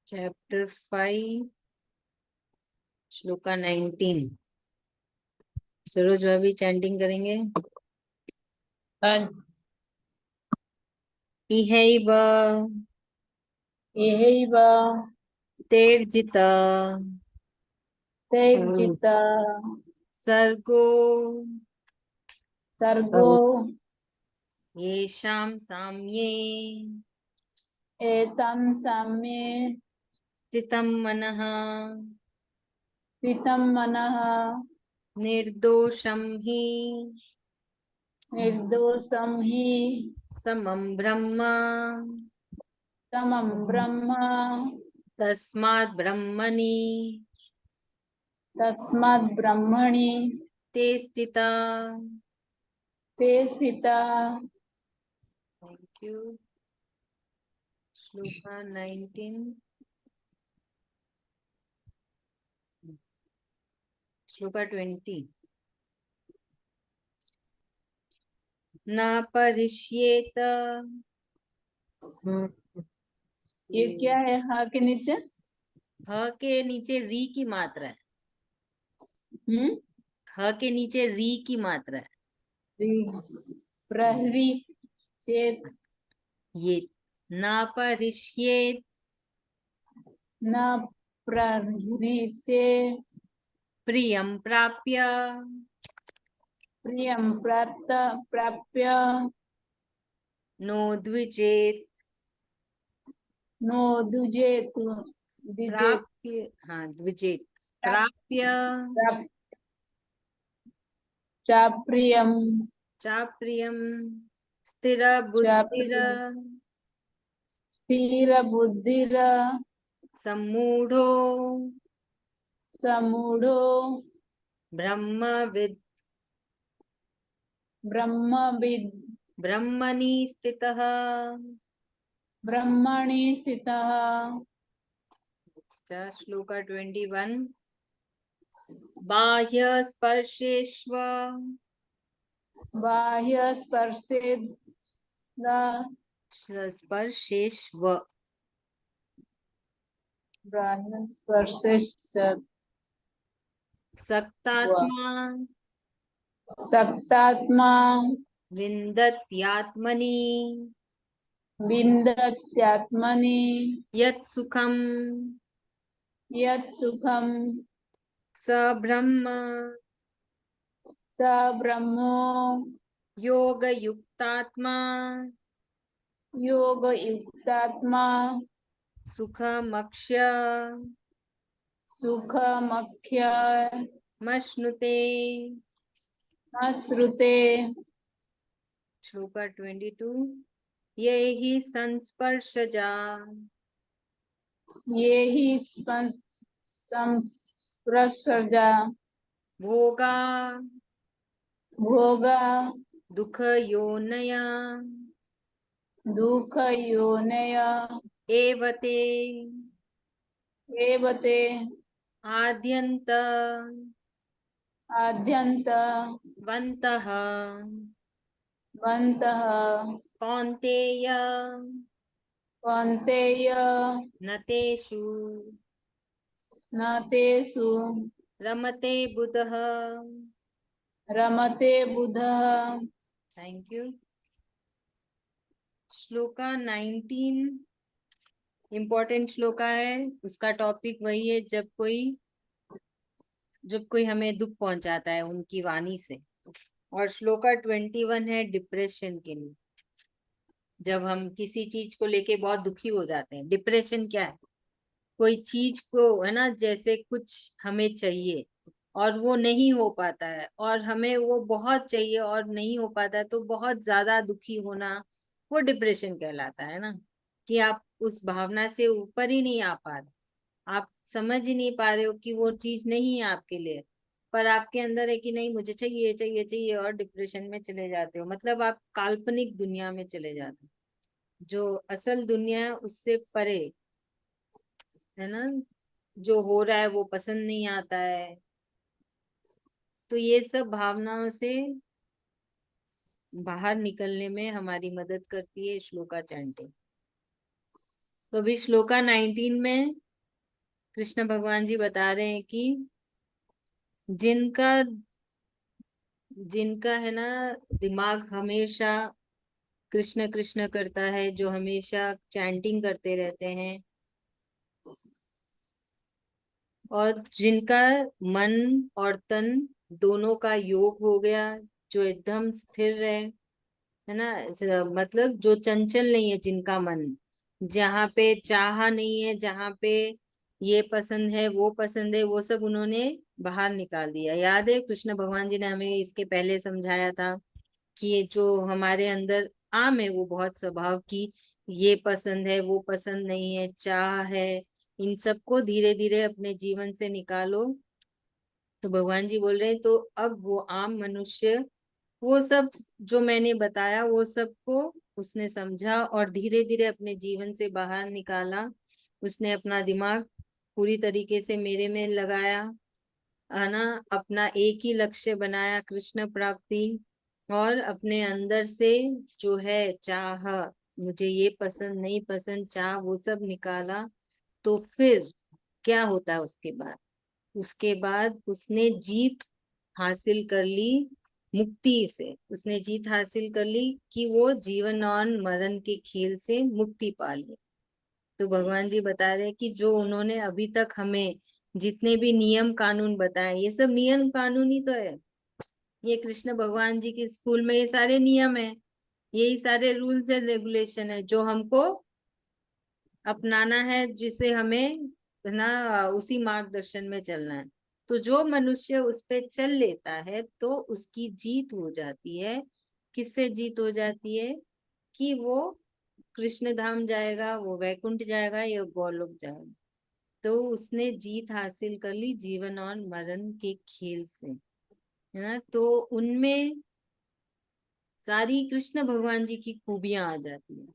Chapter 5 shloka 19। Saroj भाभी chanting करेंगे। इहैव इहैव तेर्जित तेर्जित सर्गो सर्गो येषां साम्ये येषां साम्ये स्थितं मनः स्थितं मनः निर्दोषं हि निर्दोषं हि समं ब्रह्म समं ब्रह्म तस्मात् ब्रह्मणि तस्मात् ब्रह्मणि ते स्थिता। ते स्थिता। Thank you. श्लोका 19 श्लोका 20। न परिष्येत ये क्या है? हा के नीचे ह के नीचे री की मात्रा है। हम्म ह के नीचे री की मात्रा है। प्रहरी चेत ये न परिष्येत न प्रहरी से प्रियम प्राप्य प्रियं प्राप्य नो द्विजेत नो दुजेत द्विजेत प्राप्य। हाँ, द्विजेत प्राप्य चाप्रियम चाप्रियम स्थिर बुद्धिर चाप्रियम स्थिर बुद्धिर सम्मूढ़ो समूढ़ो ब्रह्मविद् ब्रह्मविद ब्रह्मणि स्थितः। ब्रह्मणि स्थितः। श्लोका 21। बाह्य स्पर्शेष्व बाह्य स्पर्शे स्पर्शेष्व बाह्य स्पर्शे सक्तात्मा सक्तात्मा विन्दत्यात्मनि विन्दत्यात्मनि यत् सुखम् यत् सुखं स ब्रह्म स ब्रह्मो योगयुक्तात्मा योगयुक्तात्मा सुखमक्ष्य सुखमख्य मश्नुते। श्रुते। श्लोका 22। ये हि संस्पर्शजा ये ही संस्पर्शजा भोगा भोगा दुःखयोनया दुःख योनय एव ते एवते आद्यन्त आद्यन्त वन्तः वन्तः कौन्तेय कौन्तेय न तेषु न तेषु रमते बुधः। रमते बुधः। Thank you. श्लोका 19 इम्पोर्टेंट श्लोका है। उसका टॉपिक वही है, जब कोई हमें दुख पहुंचाता है उनकी वाणी से। और श्लोका 21 है डिप्रेशन के लिए, जब हम किसी चीज को लेके बहुत दुखी हो जाते हैं। डिप्रेशन क्या है? कोई चीज को, है ना, जैसे कुछ हमें चाहिए और वो नहीं हो पाता है, और हमें वो बहुत चाहिए और नहीं हो पाता है, तो बहुत ज्यादा दुखी होना, वो डिप्रेशन कहलाता है ना। कि आप उस भावना से ऊपर ही नहीं आ पा रहे, आप समझ ही नहीं पा रहे हो कि वो चीज नहीं है आपके लिए, पर आपके अंदर है कि नहीं, मुझे चाहिए चाहिए चाहिए, और डिप्रेशन में चले जाते हो। मतलब आप काल्पनिक दुनिया में चले जाते हो, जो असल दुनिया है उससे परे, है ना। जो हो रहा है वो पसंद नहीं आता है। तो ये सब भावनाओं से बाहर निकलने में हमारी मदद करती है श्लोका चैंटिंग। तो अभी श्लोका 19 में कृष्ण भगवान जी बता रहे हैं कि जिनका जिनका है ना दिमाग हमेशा कृष्ण कृष्ण करता है, जो हमेशा चैंटिंग करते रहते हैं, और जिनका मन और तन दोनों का योग हो गया, जो एकदम स्थिर है ना, मतलब जो चंचल नहीं है, जिनका मन जहाँ पे चाह नहीं है, जहाँ पे ये पसंद है वो पसंद है, वो सब उन्होंने बाहर निकाल दिया। याद है कृष्ण भगवान जी ने हमें इसके पहले समझाया था कि ये जो हमारे अंदर आम है, वो बहुत स्वभाव की ये पसंद है वो पसंद नहीं है, चाह है, इन सबको धीरे धीरे अपने जीवन से निकालो। तो भगवान जी बोल रहे हैं, तो अब वो आम मनुष्य वो सब जो मैंने बताया वो सबको उसने समझा और धीरे धीरे अपने जीवन से बाहर निकाला। उसने अपना दिमाग पूरी तरीके से मेरे में लगाया, है ना, अपना एक ही लक्ष्य बनाया, कृष्ण प्राप्ति। और अपने अंदर से जो है चाह, मुझे ये पसंद नहीं पसंद, चाह वो सब निकाला। तो फिर क्या होता है उसके बाद? उसके बाद उसने जीत हासिल कर ली, मुक्ति से उसने जीत हासिल कर ली कि वो जीवन और मरण के खेल से मुक्ति पा ली। तो भगवान जी बता रहे हैं कि जो उन्होंने अभी तक हमें जितने भी नियम कानून बताए, ये सब नियम कानून ही तो है। ये कृष्ण भगवान जी के स्कूल में ये सारे नियम है, यही सारे रूल्स एंड रेगुलेशन है जो हमको अपनाना है, जिसे हमें ना उसी मार्गदर्शन में चलना है। तो जो मनुष्य उस पे चल लेता है तो उसकी जीत हो जाती है। किससे जीत हो जाती है? कि वो कृष्ण धाम जाएगा, वो वैकुंठ जाएगा या गोलोक जाएगा। तो उसने जीत हासिल कर ली जीवन और मरण के खेल से, है ना। तो उनमें सारी कृष्ण भगवान जी की खूबियां आ जाती है।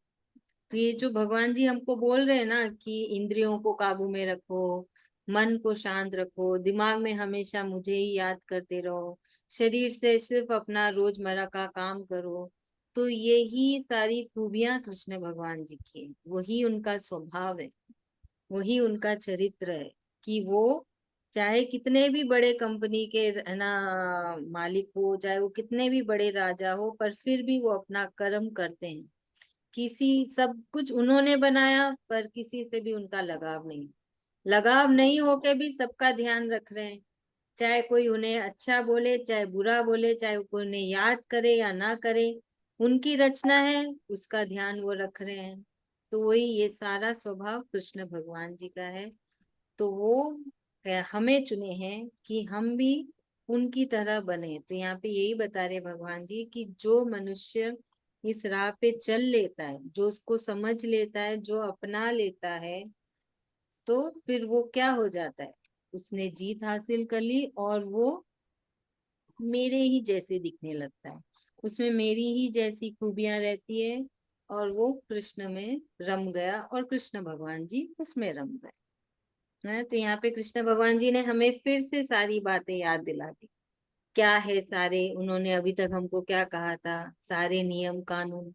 तो ये जो भगवान जी हमको बोल रहे हैं ना कि इंद्रियों को काबू में रखो, मन को शांत रखो, दिमाग में हमेशा मुझे ही याद करते रहो, शरीर से सिर्फ अपना रोजमर्रा का काम करो, तो यही सारी खूबियां कृष्ण भगवान जी की है। वही उनका स्वभाव है, वही उनका चरित्र है कि वो चाहे कितने भी बड़े कंपनी के है ना मालिक हो, चाहे वो कितने भी बड़े राजा हो, पर फिर भी वो अपना कर्म करते हैं। किसी सब कुछ उन्होंने बनाया पर किसी से भी उनका लगाव नहीं, लगाव नहीं होके भी सबका ध्यान रख रहे हैं। चाहे कोई उन्हें अच्छा बोले चाहे बुरा बोले, चाहे कोई उन्हें याद करे या ना करे, उनकी रचना है, उसका ध्यान वो रख रहे हैं। तो वही ये सारा स्वभाव कृष्ण भगवान जी का है। तो वो हमें चुने हैं कि हम भी उनकी तरह बने। तो यहाँ पे यही बता रहे भगवान जी कि जो मनुष्य इस राह पे चल लेता है, जो उसको समझ लेता है, जो अपना लेता है, तो फिर वो क्या हो जाता है? उसने जीत हासिल कर ली और वो मेरे ही जैसे दिखने लगता है, उसमें मेरी ही जैसी खूबियां रहती है, और वो कृष्ण में रम गया और कृष्ण भगवान जी उसमें रम गए। है तो यहाँ पे कृष्ण भगवान जी ने हमें फिर से सारी बातें याद दिला दी। क्या है सारे, उन्होंने अभी तक हमको क्या कहा था, सारे नियम कानून,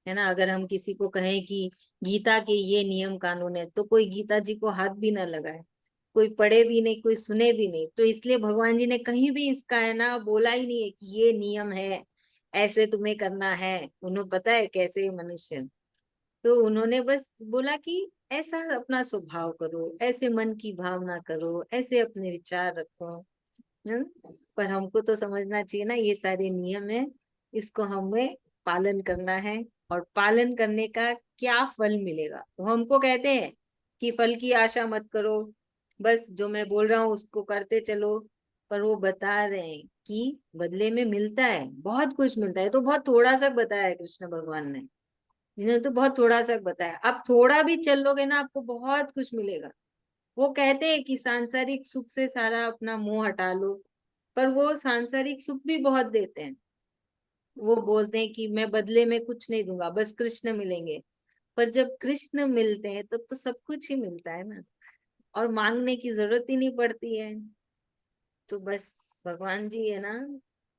है ना। अगर हम किसी को कहें कि गीता के ये नियम कानून है, तो कोई गीता जी को हाथ भी ना लगाए, कोई पढ़े भी नहीं, कोई सुने भी नहीं। तो इसलिए भगवान जी ने कहीं भी इसका है ना बोला ही नहीं है कि ये नियम है, ऐसे तुम्हें करना है। उन्हें पता है कैसे मनुष्य, तो उन्होंने बस बोला कि ऐसा अपना स्वभाव करो, ऐसे मन की भावना करो, ऐसे अपने विचार रखो। हम्म? पर हमको तो समझना चाहिए ना, ये सारे नियम है, इसको हमें पालन करना है। और पालन करने का क्या फल मिलेगा वो हमको कहते हैं कि फल की आशा मत करो, बस जो मैं बोल रहा हूँ उसको करते चलो। पर वो बता रहे हैं कि बदले में मिलता है, बहुत कुछ मिलता है। तो बहुत थोड़ा सा बताया है कृष्ण भगवान ने, इन्होंने तो बहुत थोड़ा सा बताया। आप थोड़ा भी चलोगे ना, आपको बहुत कुछ मिलेगा। वो कहते हैं कि सांसारिक सुख से सारा अपना मुंह हटा लो, पर वो सांसारिक सुख भी बहुत देते हैं। वो बोलते हैं कि मैं बदले में कुछ नहीं दूंगा, बस कृष्ण मिलेंगे। पर जब कृष्ण मिलते हैं तब तो सब कुछ ही मिलता है ना, और मांगने की जरूरत ही नहीं पड़ती है। तो बस भगवान जी है ना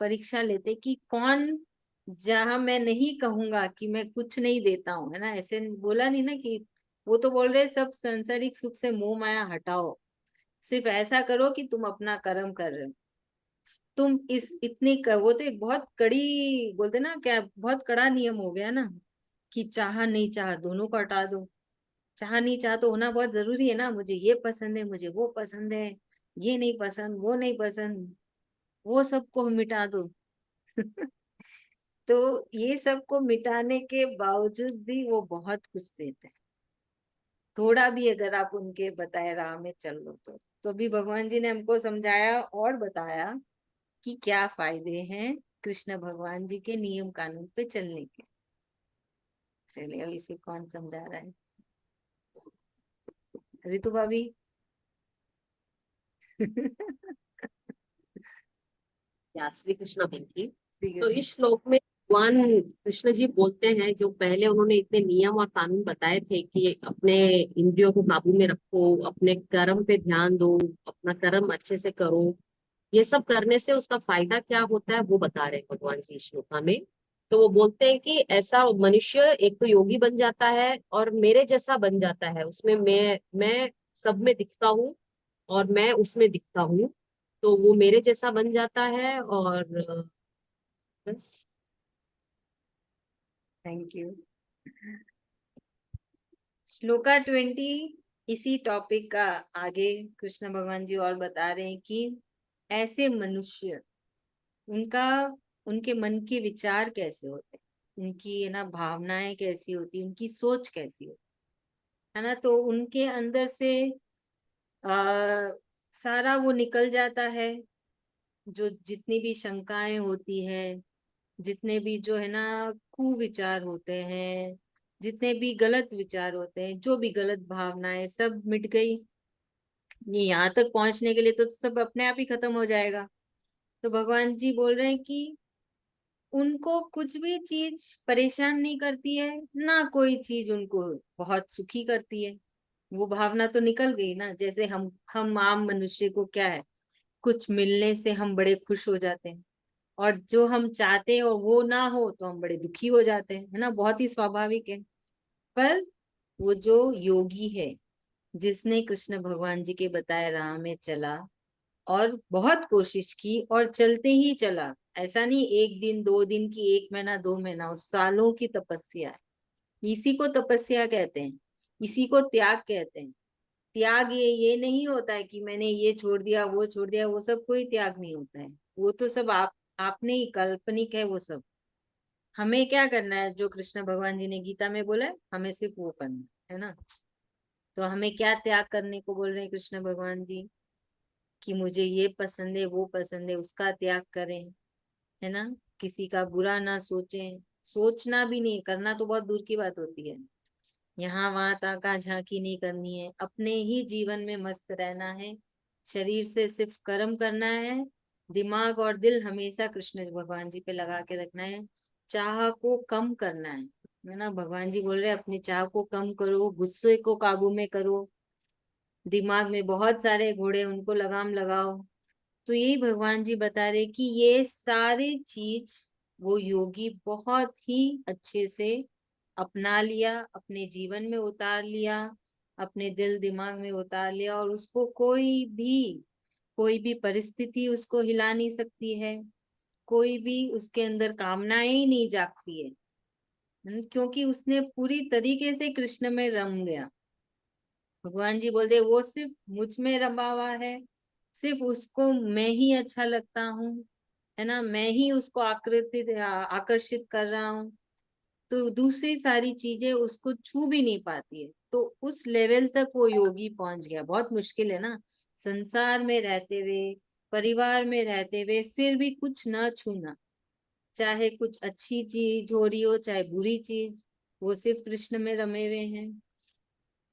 परीक्षा लेते कि कौन, जहां मैं नहीं कहूंगा कि मैं कुछ नहीं देता हूँ, है ना, ऐसे बोला नहीं ना कि वो तो बोल रहे सब सांसारिक सुख से मोह माया हटाओ, सिर्फ ऐसा करो कि तुम अपना कर्म कर रहे हो। तुम इस इतनी वो तो एक बहुत कड़ी बोलते ना क्या, बहुत कड़ा नियम हो गया ना, कि चाह नहीं चाह दोनों को हटा दो। चाह नहीं चाह तो होना बहुत जरूरी है ना, मुझे ये पसंद है मुझे वो पसंद है, ये नहीं पसंद वो नहीं पसंद, वो सबको मिटा दो। तो ये सबको मिटाने के बावजूद भी वो बहुत कुछ देते हैं। थोड़ा भी अगर आप उनके बताए राह में चल लो तो भी भगवान जी ने हमको समझाया और बताया कि क्या फायदे हैं कृष्ण भगवान जी के नियम कानून पे चलने के। चलिए अब इसे कौन समझा रहा है? रितु भाभी। या श्री कृष्ण बल्कि। ठीक तो है। इस श्लोक में भगवान कृष्ण जी बोलते हैं, जो पहले उन्होंने इतने नियम और कानून बताए थे कि अपने इंद्रियों को काबू में रखो, अपने कर्म पे ध्यान दो, अपना कर्म अच्छे से करो, ये सब करने से उसका फायदा क्या होता है वो बता रहे हैं भगवान जी इस श्लोका में। तो वो बोलते हैं कि ऐसा मनुष्य एक तो योगी बन जाता है और मेरे जैसा बन जाता है, उसमें मैं सब में दिखता हूँ और मैं उसमें दिखता हूँ, तो वो मेरे जैसा बन जाता है। और बस। Thank you. श्लोका 20 इसी टॉपिक का आगे कृष्ण भगवान जी और बता रहे हैं कि ऐसे मनुष्य, उनका उनके मन के विचार कैसे होते हैं, उनकी है ना भावनाएं कैसी होती, उनकी सोच कैसी होती है ना। तो उनके अंदर से आ, सारा वो निकल जाता है, जो जितनी भी शंकाएं होती है, जितने भी जो है ना कुविचार होते हैं, जितने भी गलत विचार होते हैं, जो भी गलत भावनाएं सब मिट गई। ये यहाँ तक पहुंचने के लिए तो सब अपने आप ही खत्म हो जाएगा। तो भगवान जी बोल रहे हैं कि उनको कुछ भी चीज परेशान नहीं करती है, ना कोई चीज उनको बहुत सुखी करती है। वो भावना तो निकल गई ना। जैसे हम आम मनुष्य को क्या है, कुछ मिलने से हम बड़े खुश हो जाते हैं, और जो हम चाहते हैं और वो ना हो तो हम बड़े दुखी हो जाते हैं, है ना, बहुत ही स्वाभाविक है। पर वो जो योगी है, जिसने कृष्ण भगवान जी के बताए राह में चला और बहुत कोशिश की और चलते ही चला, ऐसा नहीं एक दिन दो दिन की, एक महीना दो महीना, उस सालों की तपस्या है। इसी को तपस्या कहते हैं, इसी को त्याग कहते हैं। त्याग ये नहीं होता है कि मैंने ये छोड़ दिया वो छोड़ दिया, वो सब कोई त्याग नहीं होता है। वो तो सब आपने ही काल्पनिक है वो सब। हमें क्या करना है, जो कृष्ण भगवान जी ने गीता में बोला है, हमें सिर्फ वो करना है ना। तो हमें क्या त्याग करने को बोल रहे हैं कृष्ण भगवान जी, कि मुझे ये पसंद है वो पसंद है उसका त्याग करें, है ना। किसी का बुरा ना सोचें, सोचना भी नहीं, करना तो बहुत दूर की बात होती है। यहाँ वहां ताका झांकी नहीं करनी है, अपने ही जीवन में मस्त रहना है। शरीर से सिर्फ कर्म करना है, दिमाग और दिल हमेशा कृष्ण भगवान जी पे लगा के रखना है। चाह को कम करना है ना। भगवान जी बोल रहे हैं अपनी चाह को कम करो, गुस्से को काबू में करो, दिमाग में बहुत सारे घोड़े उनको लगाम लगाओ। तो यही भगवान जी बता रहे कि ये सारी चीज वो योगी बहुत ही अच्छे से अपना लिया, अपने जीवन में उतार लिया, अपने दिल दिमाग में उतार लिया, और उसको कोई भी परिस्थिति उसको हिला नहीं सकती है। कोई भी उसके अंदर कामनाएं ही नहीं जागती है। क्योंकि उसने पूरी तरीके से कृष्ण में रम गया। भगवान जी बोलते वो सिर्फ मुझ में रमा हुआ है, सिर्फ उसको मैं ही अच्छा लगता हूँ, है ना, मैं ही उसको आकर्षित कर रहा हूँ। तो दूसरी सारी चीजें उसको छू भी नहीं पाती है। तो उस लेवल तक वो योगी पहुंच गया। बहुत मुश्किल है ना, संसार में रहते हुए, परिवार में रहते हुए, फिर भी कुछ ना छूना, चाहे कुछ अच्छी चीज हो रही हो चाहे बुरी चीज, वो सिर्फ कृष्ण में रमे हुए हैं।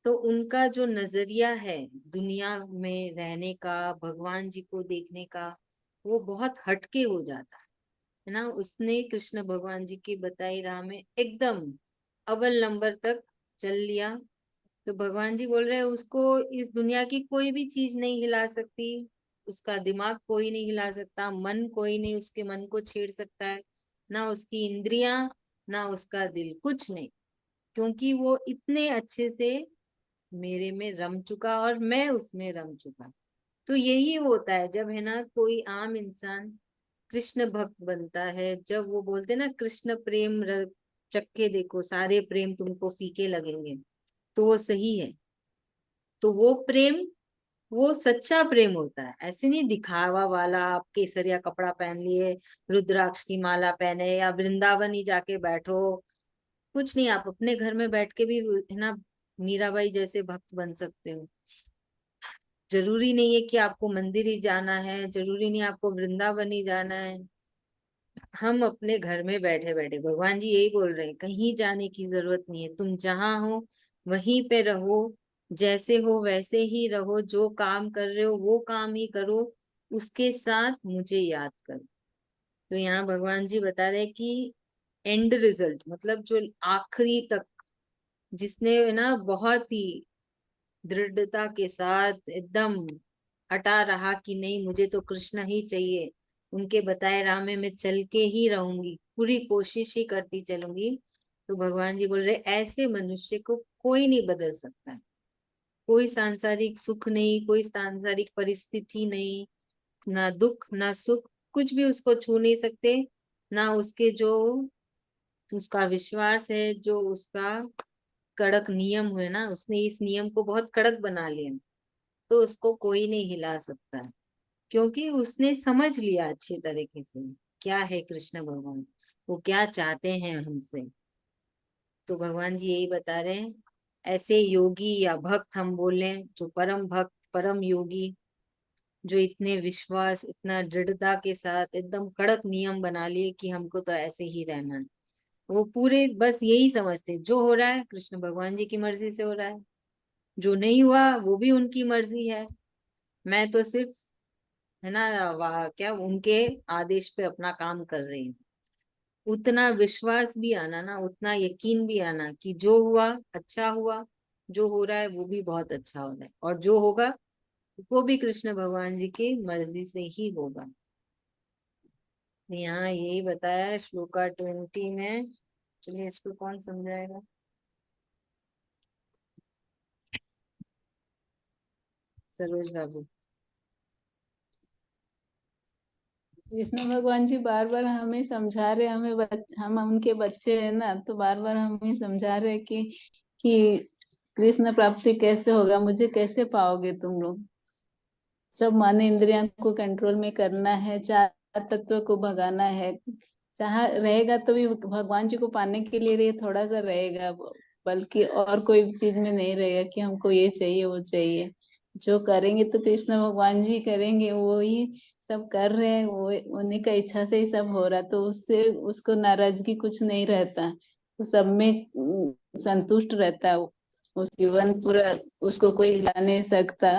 तो उनका जो नजरिया है दुनिया में रहने का, भगवान जी को देखने का, वो बहुत हटके हो जाता है ना। उसने कृष्ण भगवान जी की बताई राह में एकदम अव्वल नंबर तक चल लिया। तो भगवान जी बोल रहे हैं उसको इस दुनिया की कोई भी चीज नहीं हिला सकती, उसका दिमाग कोई नहीं हिला सकता, मन कोई नहीं उसके मन को छेड़ सकता है, ना उसकी इंद्रियां, ना उसका दिल, कुछ नहीं। क्योंकि वो इतने अच्छे से मेरे में रम चुका और मैं उसमें रम चुका। तो यही होता है जब है ना कोई आम इंसान कृष्ण भक्त बनता है, जब वो बोलते ना कृष्ण प्रेम चक्के देखो सारे प्रेम तुमको फीके लगेंगे, तो वो सही है। तो वो प्रेम, वो सच्चा प्रेम होता है, ऐसे नहीं दिखावा वाला आप केसरिया कपड़ा पहन लिए, रुद्राक्ष की माला पहने या वृंदावन ही जाके बैठो। कुछ नहीं, आप अपने घर में बैठ के भी है ना मीराबाई जैसे भक्त बन सकते हो। जरूरी नहीं है कि आपको मंदिर ही जाना है, जरूरी नहीं आपको वृंदावन ही जाना है। हम अपने घर में बैठे बैठे, भगवान जी यही बोल रहे हैं, कहीं जाने की जरूरत नहीं है, तुम जहां हो वहीं पे रहो, जैसे हो वैसे ही रहो, जो काम कर रहे हो वो काम ही करो, उसके साथ मुझे याद करो। तो यहाँ भगवान जी बता रहे हैं कि एंड रिजल्ट मतलब जो आखिरी तक जिसने है ना बहुत ही दृढ़ता के साथ एकदम हटा रहा कि नहीं मुझे तो कृष्ण ही चाहिए, उनके बताए राह में मैं चल के ही रहूंगी, पूरी कोशिश ही करती चलूंगी। तो भगवान जी बोल रहे ऐसे मनुष्य को कोई नहीं बदल सकता, कोई सांसारिक सुख नहीं, कोई सांसारिक परिस्थिति नहीं, ना दुख ना सुख, कुछ भी उसको छू नहीं सकते। ना उसके जो उसका विश्वास है, जो उसका कड़क नियम हुए ना, उसने इस नियम को बहुत कड़क बना लिया, तो उसको कोई नहीं हिला सकता, क्योंकि उसने समझ लिया अच्छी तरीके से क्या है कृष्ण भगवान, वो क्या चाहते हैं हमसे। तो भगवान जी यही बता रहे हैं, ऐसे योगी या भक्त हम बोले, जो परम भक्त परम योगी, जो इतने विश्वास इतना दृढ़ता के साथ एकदम कड़क नियम बना लिए कि हमको तो ऐसे ही रहना है, वो पूरे बस यही समझते जो हो रहा है कृष्ण भगवान जी की मर्जी से हो रहा है, जो नहीं हुआ वो भी उनकी मर्जी है, मैं तो सिर्फ है ना क्या उनके आदेश पे अपना काम कर रही हूँ। उतना विश्वास भी आना ना, उतना यकीन भी आना कि जो हुआ अच्छा हुआ, जो हो रहा है वो भी बहुत अच्छा हो रहा है, और जो होगा वो भी कृष्ण भगवान जी की मर्जी से ही होगा। यहाँ यही बताया है श्लोका 20 में। चलिए इसको कौन समझाएगा? सरोज बाबू। कृष्ण भगवान जी बार बार हमें समझा रहे, हम उनके बच्चे हैं ना, तो बार बार हमें समझा रहे कि कृष्ण प्राप्ति कैसे होगा, मुझे कैसे पाओगे तुम लोग। सब मन इंद्रियों को कंट्रोल में करना है, चार तत्व को भगाना है। चाह रहेगा तो भी भगवान जी को पाने के लिए ये थोड़ा सा रहेगा, बल्कि और कोई चीज में नहीं रहेगा कि हमको ये चाहिए वो चाहिए। जो करेंगे तो कृष्ण भगवान जी करेंगे, वो ही सब कर रहे हैं, वो उन्हीं का इच्छा से ही सब हो रहा है, तो उससे उसको नाराजगी कुछ नहीं रहता, तो सब में संतुष्ट रहता है वो जीवन पूरा, उसको कोई हिला नहीं सकता।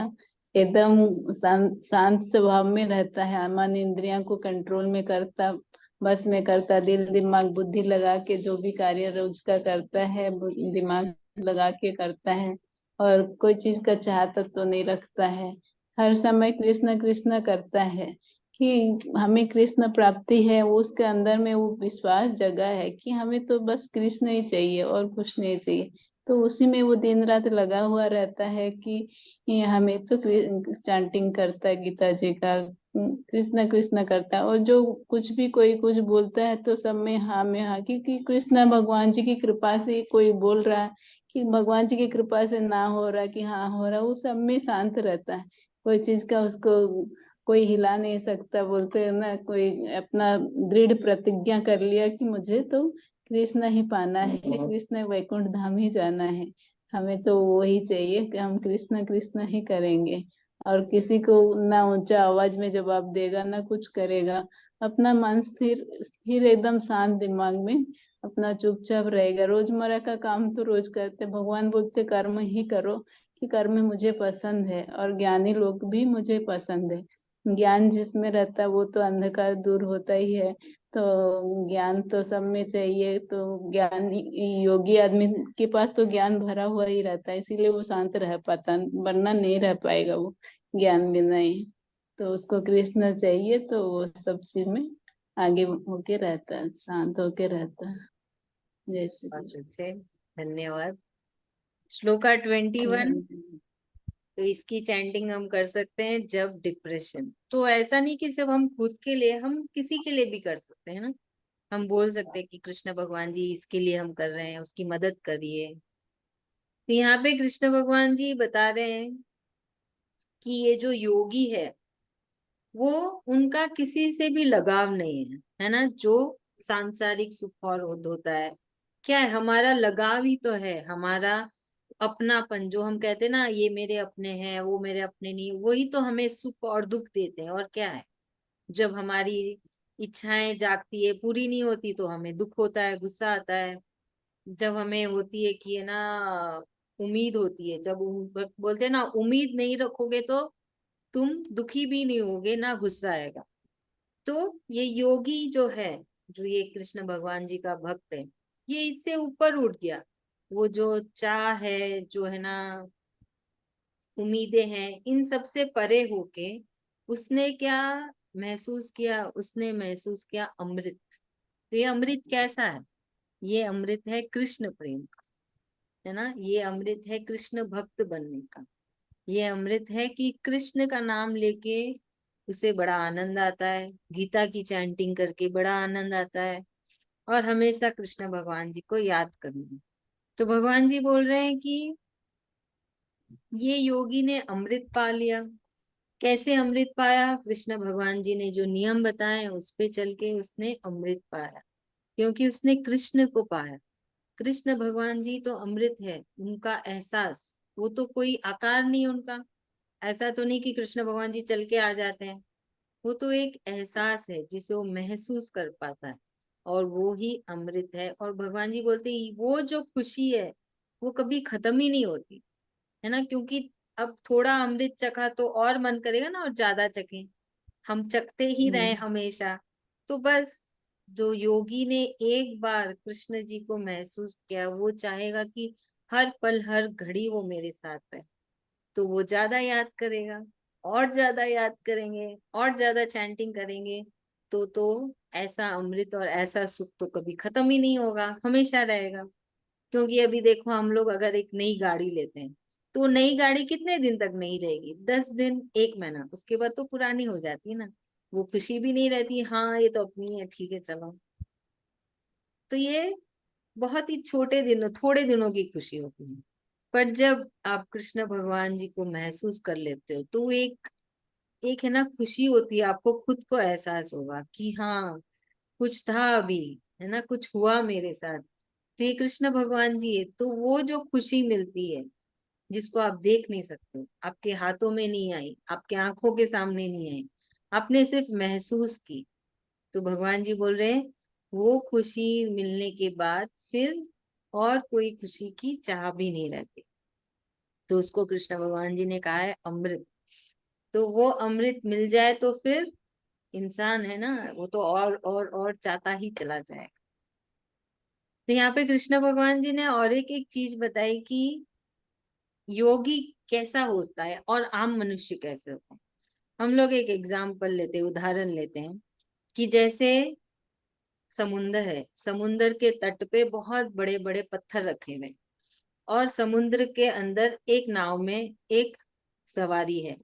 एकदम शांत स्वभाव में रहता है, मन इंद्रियों को कंट्रोल में करता, बस में करता, दिल दिमाग बुद्धि लगा के जो भी कार्य रोज का करता है दिमाग लगा के करता है, और कोई चीज का चाहता तो नहीं रखता है। हर समय कृष्ण कृष्ण करता है कि हमें कृष्ण प्राप्ति है, वो उसके अंदर में वो विश्वास जगा है कि हमें तो बस कृष्ण ही चाहिए और कुछ नहीं चाहिए। तो उसी में वो दिन रात लगा हुआ रहता है कि ये हमें तो चैंटिंग करता है गीता जी का, कृष्ण कृष्ण करता है, और जो कुछ भी कोई कुछ बोलता है तो सब में हाँ, क्योंकि कृष्ण भगवान जी की कृपा से कोई बोल रहा है कि भगवान जी की कृपा से ना हो रहा कि हाँ हो रहा, वो सब में शांत रहता है। कोई चीज का उसको कोई हिला नहीं सकता, बोलते हैं ना, कोई अपना दृढ़ प्रतिज्ञा कर लिया कि मुझे तो कृष्ण ही पाना है, कृष्ण वैकुंठ धाम ही जाना है, हमें तो वही चाहिए कि हम कृष्ण कृष्ण ही करेंगे। और किसी को ना ऊंचा आवाज में जवाब देगा ना कुछ करेगा, अपना मन स्थिर स्थिर एकदम शांत दिमाग में अपना चुपचाप रहेगा। रोजमर्रा का काम तो रोज करते, भगवान बोलते कर्म ही करो, कि कर्म मुझे पसंद है और ज्ञानी लोग भी मुझे पसंद है। ज्ञान जिसमें रहता है वो तो अंधकार दूर होता ही है, तो ज्ञान तो सब में चाहिए, तो ज्ञान योगी आदमी के पास तो ज्ञान भरा हुआ ही रहता है, इसीलिए वो शांत रह पाता, वरना नहीं रह पाएगा वो ज्ञान बिना ही। तो उसको कृष्ण चाहिए, तो वो सब चीज में आगे होके रहता है, शांत होके रहता है। जय श्री बहुत कृष्ण। अच्छे, धन्यवाद। श्लोका 21। तो इसकी चैंटिंग हम कर सकते हैं जब डिप्रेशन। तो ऐसा नहीं कि सिर्फ हम खुद के लिए, हम किसी के लिए भी कर सकते हैं ना। हम बोल सकते हैं कि कृष्ण भगवान जी इसके लिए हम कर रहे हैं, उसकी मदद करिए। तो यहाँ पे कृष्ण भगवान जी बता रहे हैं कि ये जो योगी है वो, उनका किसी से भी लगाव नहीं है ना। जो सांसारिक सुख और होता है, क्या है, हमारा लगाव ही तो है, हमारा अपनापन। जो हम कहते हैं ना, ये मेरे अपने हैं, वो मेरे अपने नहीं, वही तो हमें सुख और दुख देते हैं। और क्या है, जब हमारी इच्छाएं जागती है, पूरी नहीं होती, तो हमें दुख होता है, गुस्सा आता है। जब हमें होती है कि है ना, उम्मीद होती है, जब बोलते हैं ना, उम्मीद नहीं रखोगे तो तुम दुखी भी नहीं होगे, ना गुस्सा आएगा। तो ये योगी जो है, जो ये कृष्ण भगवान जी का भक्त है, ये इससे ऊपर उठ गया। वो जो चाह है, जो है ना, उम्मीदें हैं, इन सब से परे होके उसने क्या महसूस किया, उसने महसूस किया अमृत। तो ये अमृत कैसा है? ये अमृत है कृष्ण प्रेम का, है ना। ये अमृत है कृष्ण भक्त बनने का। ये अमृत है कि कृष्ण का नाम लेके उसे बड़ा आनंद आता है, गीता की चैंटिंग करके बड़ा आनंद आता है, और हमेशा कृष्ण भगवान जी को याद करना। तो भगवान जी बोल रहे हैं कि ये योगी ने अमृत पा लिया। कैसे अमृत पाया? कृष्ण भगवान जी ने जो नियम बताए उस पे चल के उसने अमृत पाया, क्योंकि उसने कृष्ण को पाया। कृष्ण भगवान जी तो अमृत है, उनका एहसास, वो तो कोई आकार नहीं उनका। ऐसा तो नहीं कि कृष्ण भगवान जी चल के आ जाते हैं, वो तो एक एहसास है जिसे वो महसूस कर पाता है, और वो ही अमृत है। और भगवान जी बोलते हैं वो जो खुशी है वो कभी खत्म ही नहीं होती, है ना। क्योंकि अब थोड़ा अमृत चखा तो और मन करेगा ना, और ज्यादा चखें, हम चखते ही रहे हमेशा। तो बस जो योगी ने एक बार कृष्ण जी को महसूस किया, वो चाहेगा कि हर पल हर घड़ी वो मेरे साथ रहे। तो वो ज्यादा याद करेगा, और ज्यादा याद करेंगे, और ज्यादा चैंटिंग करेंगे। तो ऐसा अमृत और ऐसा सुख तो कभी खत्म ही नहीं होगा, हमेशा रहेगा। क्योंकि अभी देखो, हम लोग अगर एक नई गाड़ी लेते हैं, तो नई गाड़ी कितने दिन तक नहीं रहेगी? 10 दिन, 1 महीना, उसके बाद तो पुरानी हो जाती है ना। वो खुशी भी नहीं रहती, हाँ ये तो अपनी है, ठीक है चलो। तो ये बहुत ही छोटे दिनों, थोड़े दिनों की खुशी होती है। पर जब आप कृष्ण भगवान जी को महसूस कर लेते हो, तो एक एक है ना खुशी होती है, आपको खुद को एहसास होगा कि हाँ, कुछ था अभी, है ना, कुछ हुआ मेरे साथ। तो ये कृष्ण भगवान जी है, तो वो जो खुशी मिलती है, जिसको आप देख नहीं सकते, आपके हाथों में नहीं आई, आपके आंखों के सामने नहीं आई, आपने सिर्फ महसूस की। तो भगवान जी बोल रहे हैं, वो खुशी मिलने के बाद फिर और कोई खुशी की चाह भी नहीं रहती। तो उसको कृष्ण भगवान जी ने कहा है अमृत। तो वो अमृत मिल जाए तो फिर इंसान है ना, वो तो और चाहता ही चला जाए। तो यहाँ पे कृष्ण भगवान जी ने और एक चीज बताई कि योगी कैसा होता है और आम मनुष्य कैसे होता है। हम लोग एक एग्जाम्पल लेते हैं, उदाहरण लेते हैं कि जैसे समुंदर है, समुंदर के तट पे बहुत बड़े बड़े पत्थर रखे हुए, और समुद्र के अंदर एक नाव में एक सवारी है।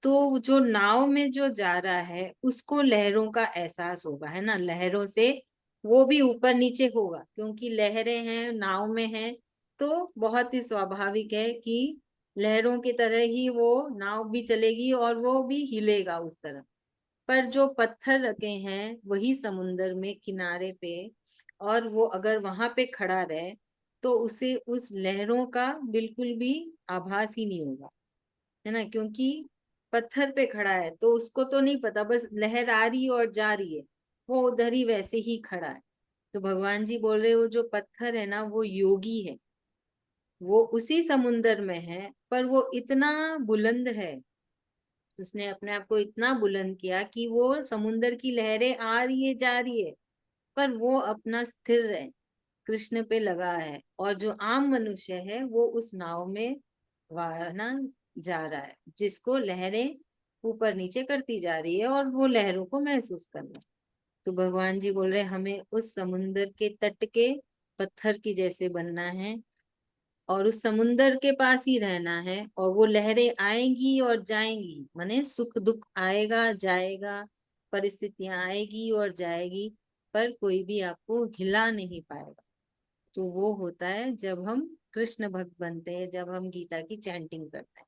तो जो नाव में जो जा रहा है उसको लहरों का एहसास होगा, है ना, लहरों से वो भी ऊपर नीचे होगा, क्योंकि लहरें हैं, नाव में हैं। तो बहुत ही स्वाभाविक है कि लहरों की तरह ही वो नाव भी चलेगी और वो भी हिलेगा उस तरह। पर जो पत्थर रखे हैं वही समुन्दर में किनारे पे, और वो अगर वहां पे खड़ा रहे तो उसे उस लहरों का बिल्कुल भी आभास ही नहीं होगा, है ना। क्योंकि पत्थर पे खड़ा है तो उसको तो नहीं पता, बस लहर आ रही है और जा रही है, वो उधर ही वैसे ही खड़ा है। तो भगवान जी बोल रहे हो, जो पत्थर है ना वो योगी है, वो उसी समुन्दर में है, पर वो इतना बुलंद है, उसने अपने आप को इतना बुलंद किया कि वो समुन्दर की लहरें आ रही है जा रही है, पर वो अपना स्थिर है, कृष्ण पे लगा है। और जो आम मनुष्य है वो उस नाव में वाहना जा रहा है, जिसको लहरें ऊपर नीचे करती जा रही है, और वो लहरों को महसूस कर रहा है। तो भगवान जी बोल रहे हैं, हमें उस समुन्दर के तट के पत्थर की जैसे बनना है, और उस समुंदर के पास ही रहना है, और वो लहरें आएंगी और जाएंगी, माने सुख दुख आएगा जाएगा, परिस्थितियां आएगी और जाएगी, पर कोई भी आपको हिला नहीं पाएगा। तो वो होता है जब हम कृष्ण भक्त बनते हैं, जब हम गीता की चैंटिंग करते हैं।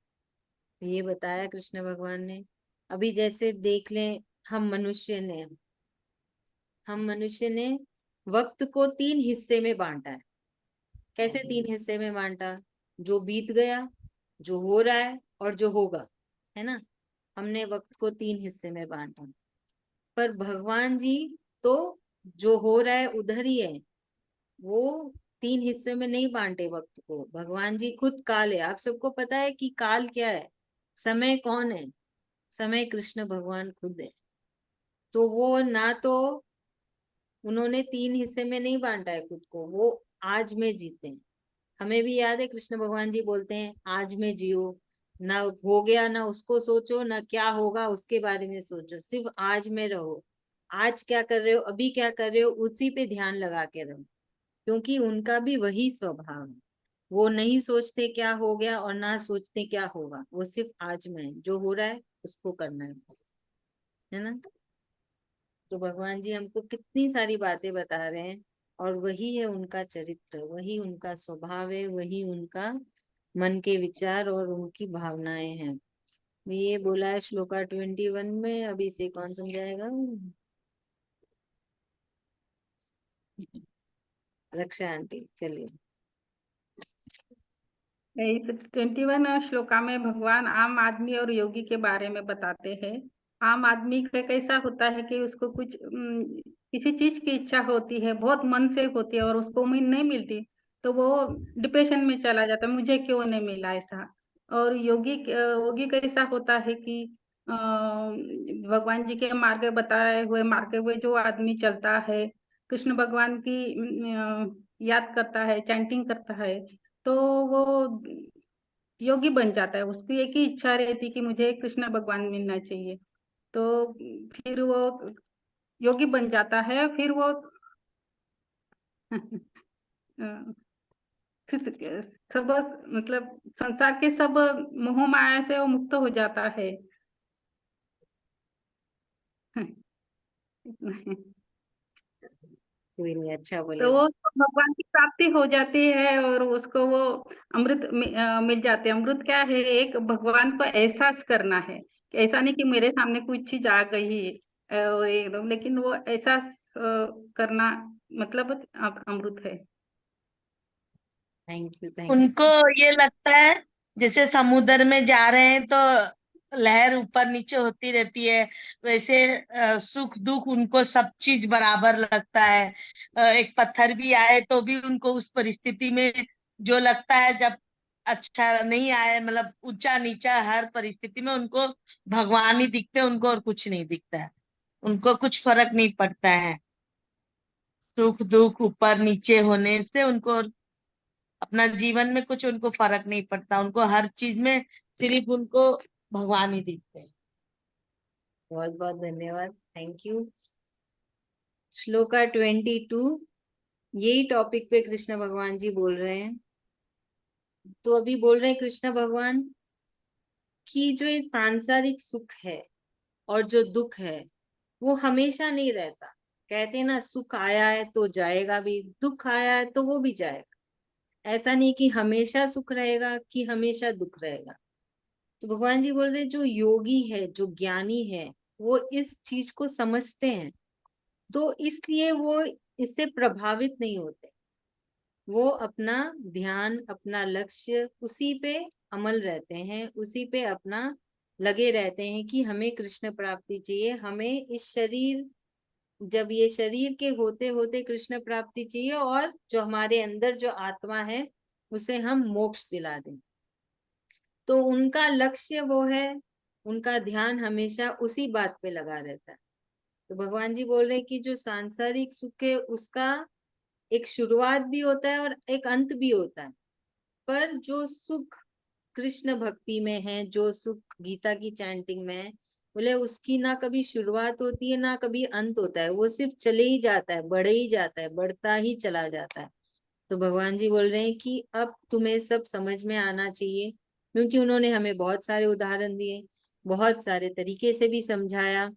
ये बताया कृष्ण भगवान ने। अभी जैसे देख लें, हम मनुष्य ने वक्त को 3 हिस्से में बांटा है। कैसे 3 हिस्से में बांटा? जो बीत गया, जो हो रहा है, और जो होगा, है ना। हमने वक्त को 3 हिस्से में बांटा। पर भगवान जी तो जो हो रहा है उधर ही है। वो 3 हिस्से में नहीं बांटे वक्त को। भगवान जी खुद काल है। आप सबको पता है कि काल क्या है? समय कौन है? समय कृष्ण भगवान खुद है। तो वो ना तो उन्होंने 3 हिस्से में नहीं बांटा है खुद को, वो आज में जीते हैं। हमें भी याद है कृष्ण भगवान जी बोलते हैं आज में जियो, ना हो गया ना उसको सोचो, ना क्या होगा उसके बारे में सोचो, सिर्फ आज में रहो। आज क्या कर रहे हो, अभी क्या कर रहे हो, उसी पे ध्यान लगा के रहो। क्योंकि उनका भी वही स्वभाव है। वो नहीं सोचते क्या हो गया और ना सोचते क्या होगा, वो सिर्फ आज में है, जो हो रहा है उसको करना है बस, है ना। तो भगवान जी हमको कितनी सारी बातें बता रहे हैं, और वही है उनका चरित्र, वही उनका स्वभाव है, वही उनका मन के विचार और उनकी भावनाएं हैं। ये बोला है श्लोका 21 में। अभी इसे कौन समझाएगा? रक्षा आंटी, चलिए। इस 21 श्लोका में भगवान आम आदमी और योगी के बारे में बताते हैं। आम आदमी का कैसा होता है कि उसको कुछ किसी चीज की इच्छा होती है, बहुत मन से होती है, और उसको उम्मीद नहीं मिलती तो वो डिप्रेशन में चला जाता है, मुझे क्यों नहीं मिला ऐसा। और योगी कैसा होता है कि भगवान जी के मार्ग बताए हुए मार्ग हुए जो आदमी चलता है, कृष्ण भगवान की याद करता है, चैंटिंग करता है, तो वो योगी बन जाता है। उसकी एक ही इच्छा रहती कि मुझे कृष्ण भगवान मिलना चाहिए। तो फिर वो योगी बन जाता है। फिर वो अ, सब मतलब संसार के सब मोह माया से वो मुक्त हो जाता है। कोई नहीं, अच्छा तो बोले। वो भगवान की प्राप्ति हो जाती है और उसको वो मिल जाते हैं। अमृत क्या है? एक भगवान को एहसास करना है कि ऐसा नहीं कि मेरे सामने कोई चीज आ गई और एकदम, लेकिन वो एहसास करना मतलब अमृत है। थैंक यू, थैंक उनको यू। ये लगता है जैसे समुद्र में जा रहे हैं तो लहर ऊपर नीचे होती रहती है, वैसे सुख दुख उनको सब चीज बराबर लगता है। एक पत्थर भी आए तो भी उनको उस परिस्थिति में जो लगता है, जब अच्छा नहीं आए, मतलब ऊंचा नीचा हर परिस्थिति में उनको भगवान ही दिखते हैं, उनको और कुछ नहीं दिखता है। उनको कुछ फर्क नहीं पड़ता है, सुख दुख ऊपर नीचे होने से उनको अपना जीवन में कुछ उनको फर्क नहीं पड़ता। उनको हर चीज में सिर्फ उनको भगवान ही दिखते हैं। बहुत बहुत धन्यवाद, थैंक यू। श्लोका 22, यही टॉपिक पे कृष्ण भगवान जी बोल रहे हैं। तो अभी बोल रहे हैं कृष्ण भगवान कि जो ये सांसारिक सुख है और जो दुख है वो हमेशा नहीं रहता। कहते हैं ना, सुख आया है तो जाएगा भी, दुख आया है तो वो भी जाएगा। ऐसा नहीं कि हमेशा सुख रहेगा कि हमेशा दुख रहेगा। तो भगवान जी बोल रहे हैं जो योगी है, जो ज्ञानी है, वो इस चीज को समझते हैं, तो इसलिए वो इससे प्रभावित नहीं होते। वो अपना ध्यान, अपना लक्ष्य उसी पे अमल रहते हैं, उसी पे अपना लगे रहते हैं कि हमें कृष्ण प्राप्ति चाहिए, हमें इस शरीर, जब ये शरीर के होते होते कृष्ण प्राप्ति चाहिए, और जो हमारे अंदर जो आत्मा है उसे हम मोक्ष दिला दें। तो उनका लक्ष्य वो है, उनका ध्यान हमेशा उसी बात पे लगा रहता है। तो भगवान जी बोल रहे हैं कि जो सांसारिक सुख है उसका एक शुरुआत भी होता है और एक अंत भी होता है, पर जो सुख कृष्ण भक्ति में है, जो सुख गीता की चैंटिंग में है, बोले उसकी ना कभी शुरुआत होती है ना कभी अंत होता है, वो सिर्फ चले ही जाता है, बढ़े ही जाता है, बढ़ता ही चला जाता है। तो भगवान जी बोल रहे हैं कि अब तुम्हें सब समझ में आना चाहिए, क्योंकि उन्होंने हमें बहुत सारे उदाहरण दिए, बहुत सारे तरीके से भी समझाया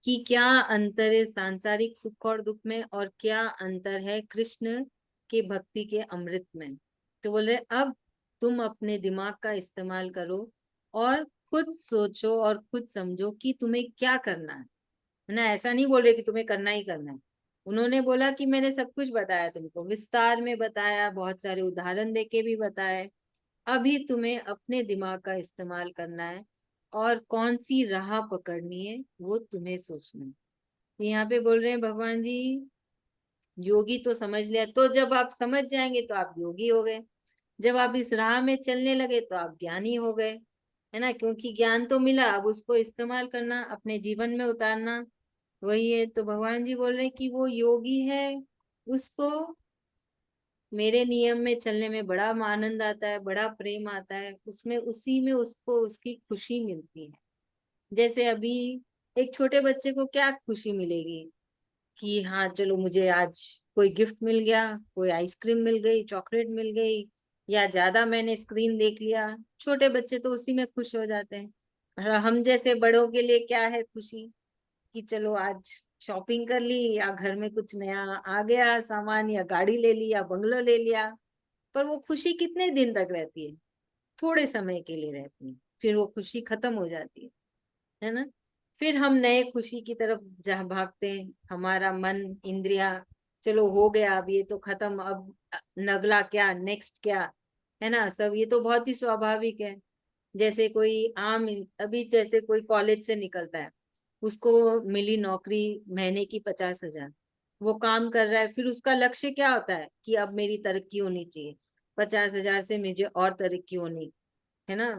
कि क्या अंतर है सांसारिक सुख और दुख में, और क्या अंतर है कृष्ण के भक्ति के अमृत में। तो बोल रहे अब तुम अपने दिमाग का इस्तेमाल करो और खुद सोचो और खुद समझो कि तुम्हें क्या करना है ना। ऐसा नहीं बोल रहे कि तुम्हें करना ही करना है। उन्होंने बोला कि मैंने सब कुछ बताया तुमको, विस्तार में बताया, बहुत सारे उदाहरण देके भी बताए। अभी तुम्हें अपने दिमाग का इस्तेमाल करना है और कौन सी राह पकड़नी है वो तुम्हें सोचना है। तो यहाँ पे बोल रहे हैं भगवान जी, योगी तो समझ लिया, तो जब आप समझ जाएंगे तो आप योगी हो गए, जब आप इस राह में चलने लगे तो आप ज्ञानी हो गए, है ना। क्योंकि ज्ञान तो मिला, अब उसको इस्तेमाल करना, अपने जीवन में उतारना, वही है। तो भगवान जी बोल रहे हैं कि वो योगी है, उसको मेरे नियम में चलने में बड़ा आनंद आता है, बड़ा प्रेम आता है उसमें, उसी में उसको उसकी खुशी मिलती है। जैसे अभी एक छोटे बच्चे को क्या खुशी मिलेगी कि हाँ चलो मुझे आज कोई गिफ्ट मिल गया, कोई आइसक्रीम मिल गई, चॉकलेट मिल गई, या ज्यादा मैंने स्क्रीन देख लिया। छोटे बच्चे तो उसी में खुश हो जाते हैं। और हम जैसे बड़ों के लिए क्या है खुशी, कि चलो आज शॉपिंग कर ली, या घर में कुछ नया आ गया सामान, या गाड़ी ले ली, या बंगलो ले लिया। पर वो खुशी कितने दिन तक रहती है? थोड़े समय के लिए रहती है, फिर वो खुशी खत्म हो जाती है ना। फिर हम नए खुशी की तरफ जहाँ भागते हैं, हमारा मन, इंद्रिया, चलो हो गया अब ये तो खत्म, अब नगला क्या, नेक्स्ट क्या, है ना। सब ये तो बहुत ही स्वाभाविक है। जैसे कोई आम, अभी जैसे कोई कॉलेज से निकलता है, उसको मिली नौकरी महीने की 50,000, वो काम कर रहा है, फिर उसका लक्ष्य क्या होता है कि अब मेरी तरक्की होनी चाहिए, 50,000 से मुझे और तरक्की होनी, है ना।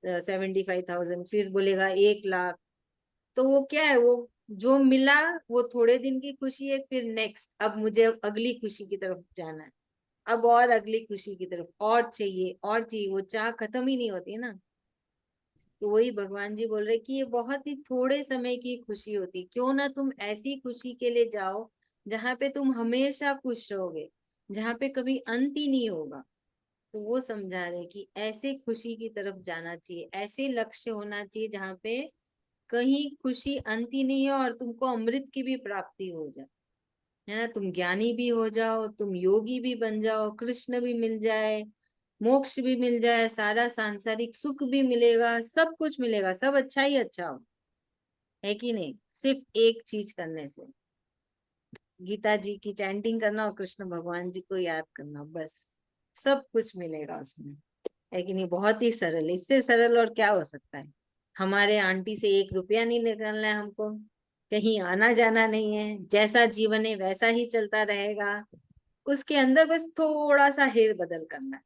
75,000, फिर बोलेगा 1 लाख। तो वो क्या है, वो जो मिला वो थोड़े दिन की खुशी है, फिर नेक्स्ट, अब मुझे अब अगली खुशी की तरफ जाना है, अब और अगली खुशी की तरफ, और चाहिए और चाहिए, वो चाह खत्म ही नहीं होती ना। तो वही भगवान जी बोल रहे कि ये बहुत ही थोड़े समय की खुशी होती, क्यों ना तुम ऐसी खुशी के लिए जाओ जहाँ पे तुम हमेशा खुश रहोगे, जहाँ पे कभी अंत ही नहीं होगा। तो वो समझा रहे कि ऐसे खुशी की तरफ जाना चाहिए, ऐसे लक्ष्य होना चाहिए जहाँ पे कहीं खुशी अंत ही नहीं है, और तुमको अमृत की भी प्राप्ति हो जाए, है ना। तुम ज्ञानी भी हो जाओ, तुम योगी भी बन जाओ, कृष्ण भी मिल जाए, मोक्ष भी मिल जाए, सारा सांसारिक सुख भी मिलेगा, सब कुछ मिलेगा, सब अच्छा ही अच्छा हो, है कि नहीं। सिर्फ एक चीज करने से, गीता जी की चैंटिंग करना और कृष्ण भगवान जी को याद करना, बस सब कुछ मिलेगा उसमें, है कि नहीं। बहुत ही सरल, इससे सरल और क्या हो सकता है। हमारे आंटी से 1 रुपया नहीं निकलना है हमको, कहीं आना जाना नहीं है, जैसा जीवन है वैसा ही चलता रहेगा, उसके अंदर बस थोड़ा सा हेर बदल करना है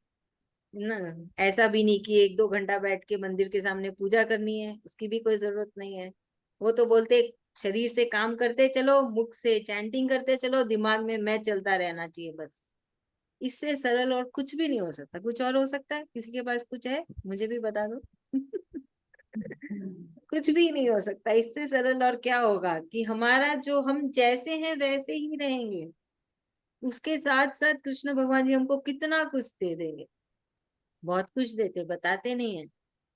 ना। ऐसा भी नहीं कि 1-2 घंटा बैठ के मंदिर के सामने पूजा करनी है, उसकी भी कोई जरूरत नहीं है। वो तो बोलते शरीर से काम करते चलो, मुख से चैंटिंग करते चलो, दिमाग में मैं चलता रहना चाहिए बस। इससे सरल और कुछ भी नहीं हो सकता। कुछ और हो सकता है? किसी के पास कुछ है? मुझे भी बता दो। कुछ भी नहीं हो सकता इससे सरल। और क्या होगा कि हमारा जो, हम जैसे हैं वैसे ही रहेंगे, उसके साथ साथ कृष्ण भगवान जी हमको कितना कुछ दे देंगे, बहुत कुछ देते, बताते नहीं है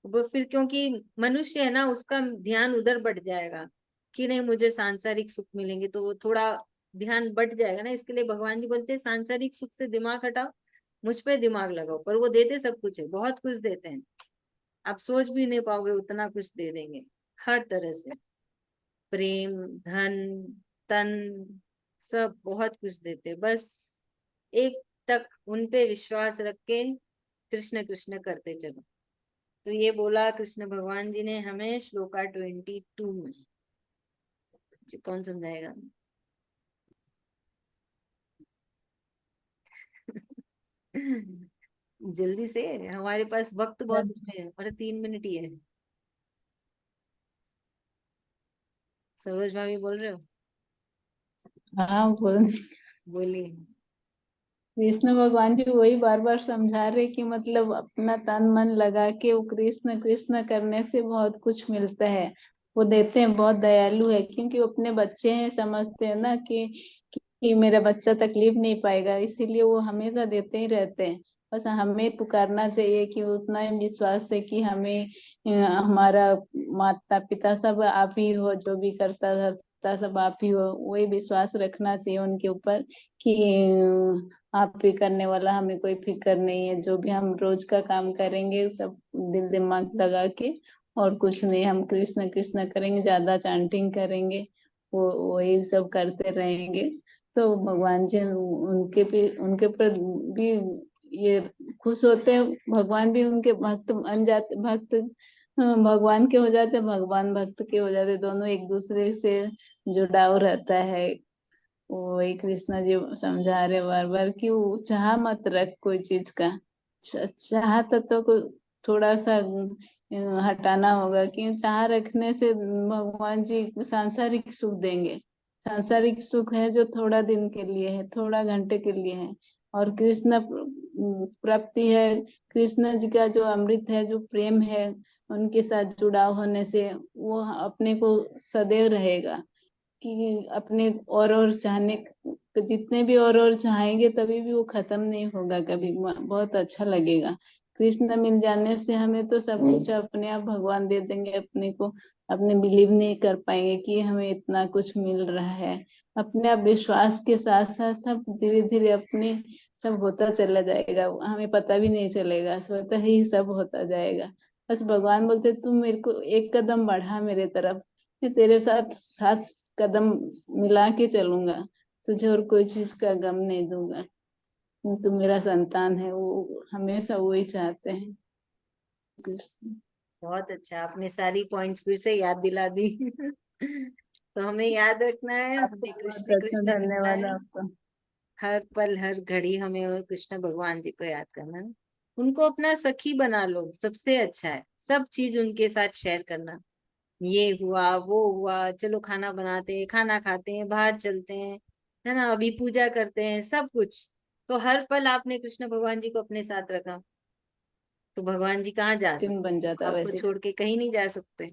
वो। फिर क्योंकि मनुष्य है ना, उसका ध्यान उधर बढ़ जाएगा कि नहीं मुझे सांसारिक सुख मिलेंगे, तो वो थोड़ा ध्यान बढ़ जाएगा ना। इसके लिए भगवान जी बोलते हैं सांसारिक सुख से दिमाग हटाओ, मुझ पे दिमाग लगाओ। पर वो देते सब कुछ है, बहुत कुछ देते हैं, आप सोच भी नहीं पाओगे उतना कुछ दे देंगे, हर तरह से, प्रेम, धन, तन, सब बहुत कुछ देते। बस एक तक उन पे विश्वास रख के कृष्ण कृष्ण करते चलो। तो ये बोला कृष्ण भगवान जी ने हमें श्लोका 22 में। कौन समझाएगा? जल्दी से, हमारे पास वक्त बहुत उसमें है, और 3 मिनट ही है। सरोज भाभी बोल रहे हो? हाँ बोल। बोलिए। विष्णु भगवान जी वही बार बार समझा रहे कि मतलब अपना तन मन लगा के वो कृष्ण कृष्ण करने से बहुत कुछ मिलता है। वो देते हैं, बहुत दयालु है, क्योंकि वो अपने बच्चे हैं, समझते हैं ना कि कि मेरा बच्चा तकलीफ नहीं पाएगा, इसीलिए वो हमेशा देते ही रहते हैं। बस हमें पुकारना चाहिए कि उतना ही विश्वास है कि हमें हमारा माता पिता सब आप ही हो, जो भी करता धरता सब आप ही हो, वही विश्वास रखना चाहिए उनके ऊपर कि आप भी करने वाला, हमें कोई फिक्र नहीं है। जो भी हम रोज का काम करेंगे सब दिल दिमाग लगा के, और कुछ नहीं, हम कृष्ण कृष्ण करेंगे, ज्यादा चैंटिंग करेंगे, वो वही सब करते रहेंगे। तो भगवान जी उनके ऊपर भी ये खुश होते हैं, भगवान भी उनके भक्त बन जाते, भक्त भगवान के हो जाते, भगवान भक्त के हो जाते, दोनों एक दूसरे से जुड़ाव रहता है। वही कृष्णा जी समझा रहे बार बार कि वो चाह मत रख कोई चीज का, चाह तत्व को थोड़ा सा हटाना होगा, कि चाह रखने से भगवान जी सांसारिक सुख देंगे। सांसारिक सुख है जो थोड़ा दिन के लिए है, थोड़ा घंटे के लिए है, और कृष्ण प्राप्ति है, कृष्ण जी का जो अमृत है, जो प्रेम है, उनके साथ जुड़ाव होने से वो अपने को सदैव रहेगा। कि अपने और चाहने जितने भी और चाहेंगे तभी भी वो खत्म नहीं होगा कभी, बहुत अच्छा लगेगा। कृष्ण मिल जाने से हमें तो सब कुछ अपने आप भगवान दे देंगे अपने को, अपने बिलीव नहीं कर पाएंगे कि हमें इतना कुछ मिल रहा है। अपने आप विश्वास के साथ साथ सब धीरे धीरे अपने सब होता चला जाएगा, हमें पता भी नहीं चलेगा, स्वतः ही सब होता जाएगा। बस भगवान बोलते तुम मेरे को एक कदम बढ़ा मेरे तरफ, मैं तेरे साथ साथ कदम मिला के चलूंगा, तुझे और कोई चीज का गम नहीं दूंगा, तू मेरा संतान है। वो हमेशा वही चाहते हैं कृष्ण। बहुत अच्छा, आपने सारी पॉइंट्स फिर से याद दिला दी। तो हमें याद रखना है, हमें बहुत कृष्ण अच्छा, कृष्ण करना धन्यवाद है। आपका। हर पल हर घड़ी हमें वो कृष्ण भगवान जी को याद करना है। उनको अपना सखी बना लो, सबसे अच्छा है। सब चीज उनके साथ शेयर करना, ये हुआ वो हुआ, चलो खाना बनाते हैं, खाना खाते हैं, बाहर चलते हैं, है ना, अभी पूजा करते हैं, सब कुछ। तो हर पल आपने कृष्ण भगवान जी को अपने साथ रखा, तो भगवान जी कहाँ जा दिन सकते, बन जाता आपको वैसे। छोड़ के कहीं नहीं जा सकते।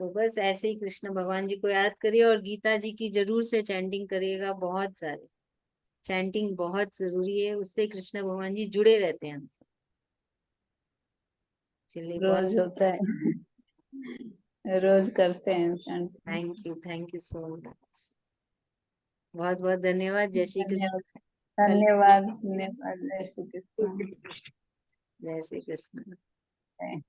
तो बस ऐसे ही कृष्ण भगवान जी को याद करिए, और गीता जी की जरूर से चैंटिंग करिएगा, बहुत सारे चैंटिंग बहुत जरूरी है, उससे कृष्ण भगवान जी जुड़े रहते हैं हमसे। चलिए, बहुत रोज होता है, रोज करते हैं chant। Thank you so much. बहुत बहुत धन्यवाद। जय श्री धन्यवाद, कृष्ण। कल धन्यवाद, धन्यवाद। जय श्री कृष्ण। जय श्री कृष्ण।